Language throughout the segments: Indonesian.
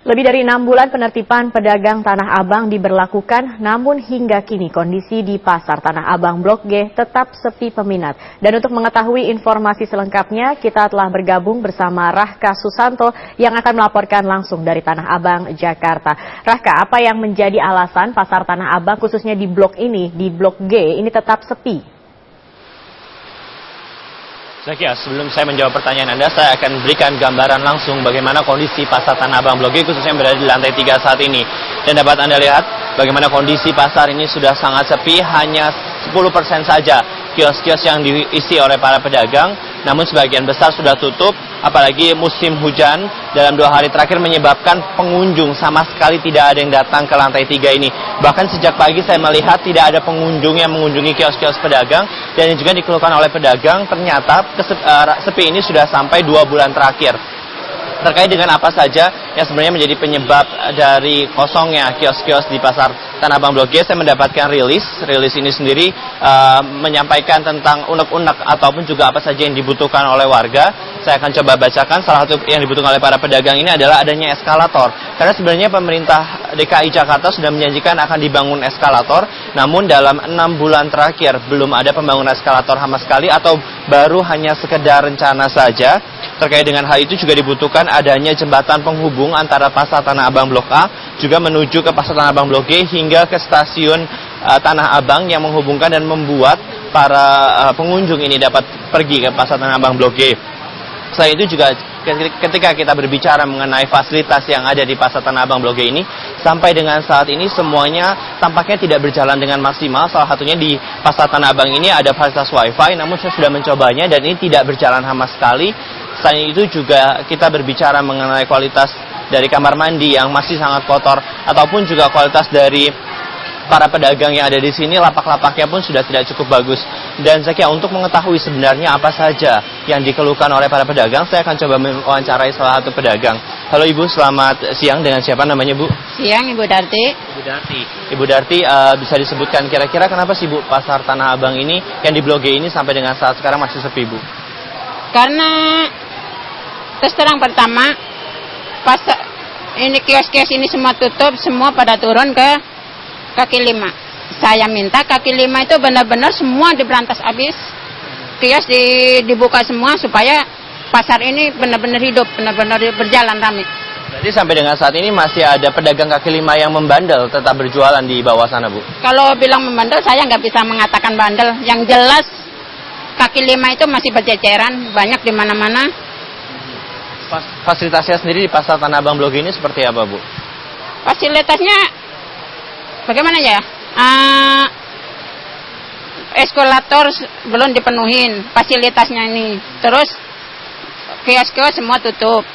Lebih dari 6 bulan penertiban pedagang Tanah Abang diberlakukan, namun hingga kini kondisi di Pasar Tanah Abang Blok G tetap sepi peminat. Dan untuk mengetahui informasi selengkapnya, kita telah bergabung bersama Rahka Susanto yang akan melaporkan langsung dari Tanah Abang, Jakarta. Rahka, apa yang menjadi alasan Pasar Tanah Abang khususnya di blok ini, di Blok G, ini tetap sepi? Zakia, sebelum saya menjawab pertanyaan Anda, saya akan berikan gambaran langsung bagaimana kondisi Pasar Tanah Abang Blok G khususnya yang berada di lantai 3 saat ini. Dan dapat Anda lihat bagaimana kondisi pasar ini sudah sangat sepi, hanya 10% saja kios-kios yang diisi oleh para pedagang, namun sebagian besar sudah tutup, apalagi musim hujan dalam 2 hari terakhir menyebabkan pengunjung sama sekali tidak ada yang datang ke lantai 3 ini. Bahkan sejak pagi saya melihat tidak ada pengunjung yang mengunjungi kios-kios pedagang, dan yang juga dikeluhkan oleh pedagang ternyata sepi ini sudah sampai 2 bulan terakhir. Terkait dengan apa saja yang sebenarnya menjadi penyebab dari kosongnya kios-kios di Pasar Tanah Abang Blok G, saya mendapatkan rilis ini sendiri menyampaikan tentang unek-unek ataupun juga apa saja yang dibutuhkan oleh warga. Saya akan coba bacakan. Salah satu yang dibutuhkan oleh para pedagang ini adalah adanya eskalator, karena sebenarnya pemerintah DKI Jakarta sudah menjanjikan akan dibangun eskalator, namun dalam 6 bulan terakhir belum ada pembangunan eskalator sama sekali atau baru hanya sekedar rencana saja. Terkait dengan hal itu juga dibutuhkan adanya jembatan penghubung antara Pasar Tanah Abang Blok A juga menuju ke Pasar Tanah Abang Blok G hingga ke stasiun Tanah Abang yang menghubungkan dan membuat para pengunjung ini dapat pergi ke Pasar Tanah Abang Blok G. Selain itu juga ketika kita berbicara mengenai fasilitas yang ada di Pasar Tanah Abang Blok G ini, sampai dengan saat ini semuanya tampaknya tidak berjalan dengan maksimal. Salah satunya di Pasar Tanah Abang ini ada fasilitas wifi, namun saya sudah mencobanya dan ini tidak berjalan sama sekali. Selain itu juga kita berbicara mengenai kualitas dari kamar mandi yang masih sangat kotor, ataupun juga kualitas dari para pedagang yang ada di sini, lapak-lapaknya pun sudah tidak cukup bagus. Dan Zakia, untuk mengetahui sebenarnya apa saja yang dikeluhkan oleh para pedagang, saya akan coba mewawancarai salah satu pedagang. Halo Ibu, selamat siang. Dengan siapa namanya Bu? Siang, Ibu Darti. Ibu Darti, bisa disebutkan kira-kira kenapa sih Bu Pasar Tanah Abang ini yang di Blok G ini sampai dengan saat sekarang masih sepi Bu? Karena terus terang pertama, pasar ini kios-kios ini semua tutup, semua pada turun ke kaki 5. Saya minta kaki 5 itu benar-benar semua diberantas habis. Kios dibuka semua supaya pasar ini benar-benar hidup, benar-benar berjalan ramai. Jadi sampai dengan saat ini masih ada pedagang kaki 5 yang membandel tetap berjualan di bawah sana Bu? Kalau bilang membandel saya nggak bisa mengatakan bandel. Yang jelas kaki 5 itu masih berceceran, banyak di mana-mana. Fasilitasnya sendiri di Pasar Tanah Abang Blok G ini seperti apa Bu? Fasilitasnya bagaimana ya? Eskalator belum dipenuhin fasilitasnya ini. Terus kios-kios semua tutup.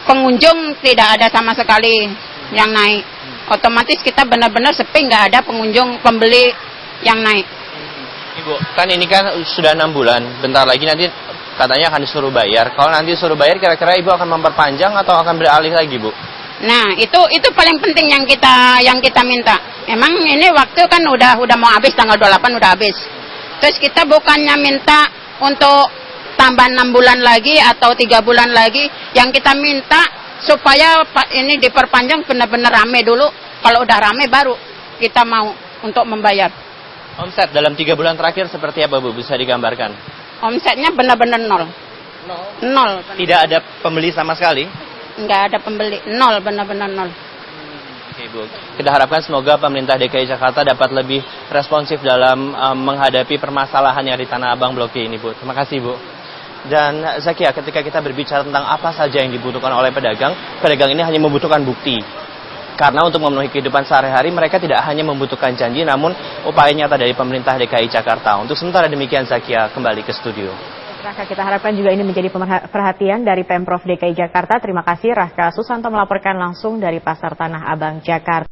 Pengunjung tidak ada sama sekali yang naik. Otomatis kita benar-benar sepi, nggak ada pengunjung pembeli yang naik. Ibu, kan ini kan sudah 6 bulan. Bentar lagi nanti katanya akan disuruh bayar. Kalau nanti disuruh bayar, kira-kira Ibu akan memperpanjang atau akan beralih lagi Bu? Nah, itu paling penting yang kita minta. Emang ini waktu kan udah mau habis, tanggal 28 udah habis. Terus kita bukannya minta untuk tambah 6 bulan lagi atau 3 bulan lagi. Yang kita minta supaya ini diperpanjang benar-benar rame dulu. Kalau udah rame baru kita mau untuk membayar. Omset dalam 3 bulan terakhir seperti apa Bu? Bisa digambarkan? Omsetnya benar-benar nol. Tidak ada pembeli sama sekali? Nggak ada pembeli, nol, benar-benar nol. Oke Bu, kita harapkan semoga pemerintah DKI Jakarta dapat lebih responsif dalam menghadapi permasalahan yang di Tanah Abang Blok G ini Bu. Terima kasih Bu. Dan Zakia, ketika kita berbicara tentang apa saja yang dibutuhkan oleh pedagang ini hanya membutuhkan bukti. Karena untuk memenuhi kehidupan sehari-hari mereka tidak hanya membutuhkan janji, namun upaya nyata dari pemerintah DKI Jakarta. Untuk sementara demikian, Zakia kembali ke studio. Rahka, kita harapkan juga ini menjadi perhatian dari Pemprov DKI Jakarta. Terima kasih Rahka Susanto melaporkan langsung dari Pasar Tanah Abang, Jakarta.